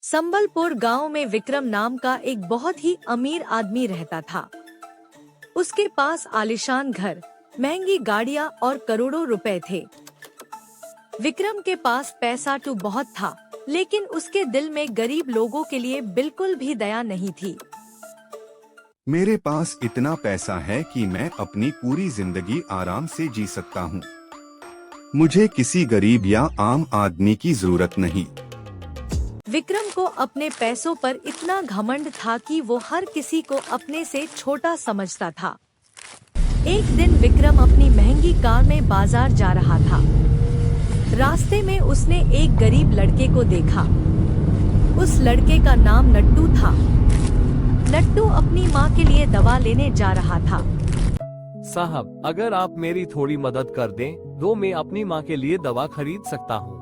संबलपुर गांव में विक्रम नाम का एक बहुत ही अमीर आदमी रहता था। उसके पास आलीशान घर, महंगी गाड़ियां और करोड़ों रुपए थे। विक्रम के पास पैसा तो बहुत था, लेकिन उसके दिल में गरीब लोगों के लिए बिल्कुल भी दया नहीं थी। मेरे पास इतना पैसा है कि मैं अपनी पूरी जिंदगी आराम से जी सकता हूँ। मुझे किसी गरीब या आम आदमी की जरूरत नहीं। विक्रम को अपने पैसों पर इतना घमंड था कि वो हर किसी को अपने से छोटा समझता था। एक दिन विक्रम अपनी महंगी कार में बाजार जा रहा था। रास्ते में उसने एक गरीब लड़के को देखा। उस लड़के का नाम नट्टू था। नट्टू अपनी माँ के लिए दवा लेने जा रहा था। साहब, अगर आप मेरी थोड़ी मदद कर दें, तो मैं अपनी माँ के लिए दवा खरीद सकता हूँ।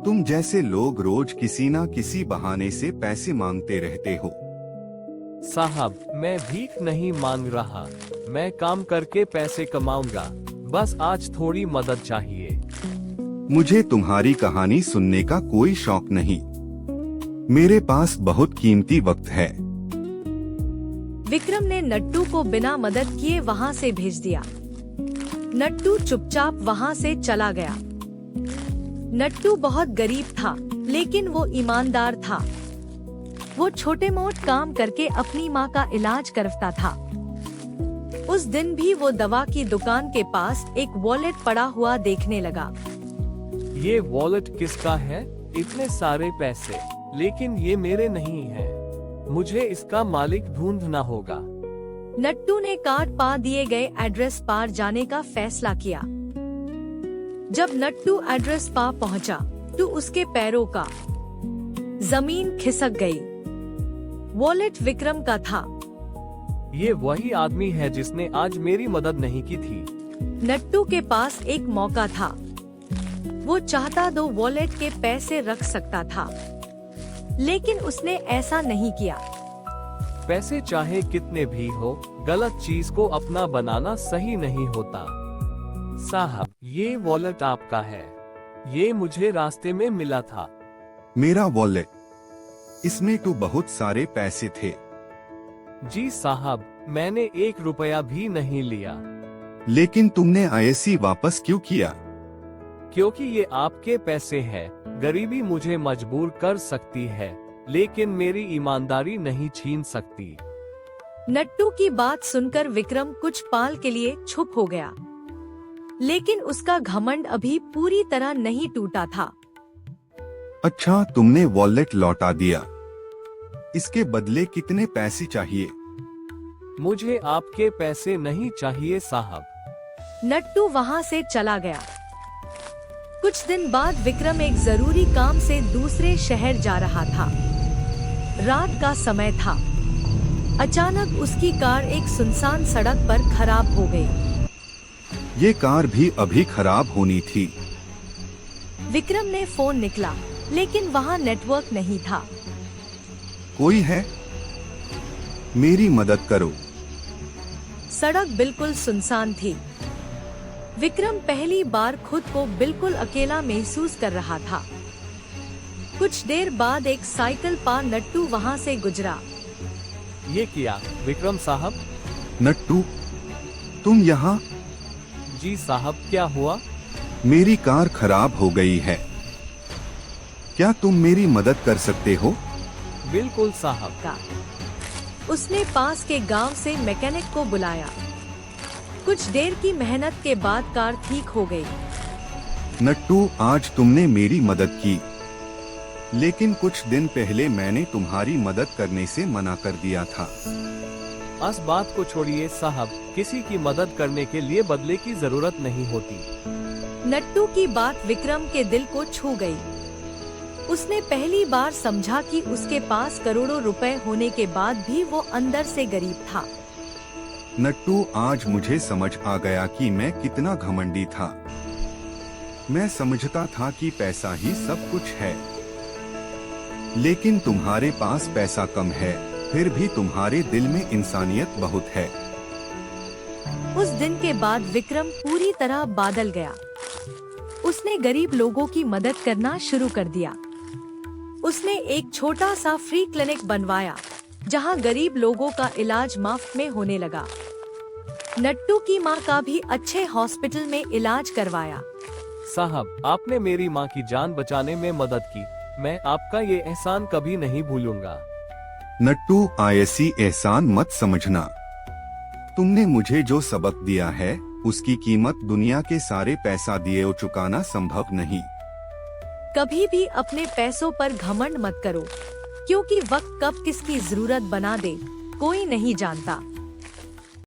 तुम जैसे लोग रोज किसी न किसी बहाने से पैसे मांगते रहते हो। साहब, मैं भीख नहीं मांग रहा, मैं काम करके पैसे कमाऊंगा। बस आज थोड़ी मदद चाहिए। मुझे तुम्हारी कहानी सुनने का कोई शौक नहीं। मेरे पास बहुत कीमती वक्त है। विक्रम ने नट्टू को बिना मदद किए वहाँ से भेज दिया। नट्टू चुपचाप वहाँ से चला गया। नट्टू बहुत गरीब था, लेकिन वो ईमानदार था। वो छोटे मोटे काम करके अपनी माँ का इलाज करता था। उस दिन भी वो दवा की दुकान के पास एक वॉलेट पड़ा हुआ देखने लगा। ये वॉलेट किसका है? इतने सारे पैसे, लेकिन ये मेरे नहीं है। मुझे इसका मालिक ढूंढना होगा। नट्टू ने कार्ड पा दिए गए एड्रेस पार जाने का फैसला किया। जब नट्टू एड्रेस पा पहुंचा, तो उसके पैरों का जमीन खिसक गई। वॉलेट विक्रम का था। ये वही आदमी है जिसने आज मेरी मदद नहीं की थी। नट्टू के पास एक मौका था। वो चाहता तो वॉलेट के पैसे रख सकता था, लेकिन उसने ऐसा नहीं किया। पैसे चाहे कितने भी हो, गलत चीज को अपना बनाना सही नहीं होता। साहब, ये वॉलेट आपका है। ये मुझे रास्ते में मिला था। मेरा वॉलेट? इसमें तो बहुत सारे पैसे थे। जी साहब, मैंने 1 रुपया भी नहीं लिया। लेकिन तुमने ऐसी वापस क्यों किया? क्योंकि ये आपके पैसे हैं। गरीबी मुझे मजबूर कर सकती है, लेकिन मेरी ईमानदारी नहीं छीन सकती। नट्टू की बात सुनकर विक्रम कुछ पाल के लिए चुप हो गया, लेकिन उसका घमंड अभी पूरी तरह नहीं टूटा था। अच्छा, तुमने वॉलेट लौटा दिया। इसके बदले कितने पैसे चाहिए? मुझे आपके पैसे नहीं चाहिए साहब। नट्टू वहाँ से चला गया। कुछ दिन बाद विक्रम एक जरूरी काम से दूसरे शहर जा रहा था। रात का समय था। अचानक उसकी कार एक सुनसान सड़क पर खराब हो गई। ये कार भी अभी खराब होनी थी। विक्रम ने फोन निकाला, लेकिन वहाँ नेटवर्क नहीं था। कोई है? मेरी मदद करो। सड़क बिल्कुल सुनसान थी। विक्रम पहली बार खुद को बिल्कुल अकेला महसूस कर रहा था। कुछ देर बाद एक साइकिल पर नट्टू वहाँ से गुजरा। ये क्या विक्रम साहब? नट्टू, तुम यहाँ? जी साहब, क्या हुआ? मेरी कार खराब हो गई है। क्या तुम मेरी मदद कर सकते हो? बिल्कुल साहब। का उसने पास के गांव से मैकेनिक को बुलाया। कुछ देर की मेहनत के बाद कार ठीक हो गई। नट्टू, आज तुमने मेरी मदद की, लेकिन कुछ दिन पहले मैंने तुम्हारी मदद करने से मना कर दिया था। इस बात को छोड़िए साहब, किसी की मदद करने के लिए बदले की जरूरत नहीं होती। नट्टू की बात विक्रम के दिल को छू गई। उसने पहली बार समझा कि उसके पास करोड़ों रुपए होने के बाद भी वो अंदर से गरीब था। नट्टू, आज मुझे समझ आ गया कि मैं कितना घमंडी था। मैं समझता था कि पैसा ही सब कुछ है, लेकिन तुम्हारे पास पैसा कम है, फिर भी तुम्हारे दिल में इंसानियत बहुत है। उस दिन के बाद विक्रम पूरी तरह बदल गया। उसने गरीब लोगों की मदद करना शुरू कर दिया। उसने एक छोटा सा फ्री क्लिनिक बनवाया जहां गरीब लोगों का इलाज मुफ्त में होने लगा। नट्टू की मां का भी अच्छे हॉस्पिटल में इलाज करवाया। साहब, आपने मेरी माँ की जान बचाने में मदद की। मैं आपका ये एहसान कभी नहीं भूलूंगा। नट्टू, ऐसी एहसान मत समझना। तुमने मुझे जो सबक दिया है उसकी कीमत दुनिया के सारे पैसा दिए चुकाना संभव नहीं। कभी भी अपने पैसों पर घमंड मत करो, क्योंकि वक्त कब किसकी जरूरत बना दे कोई नहीं जानता।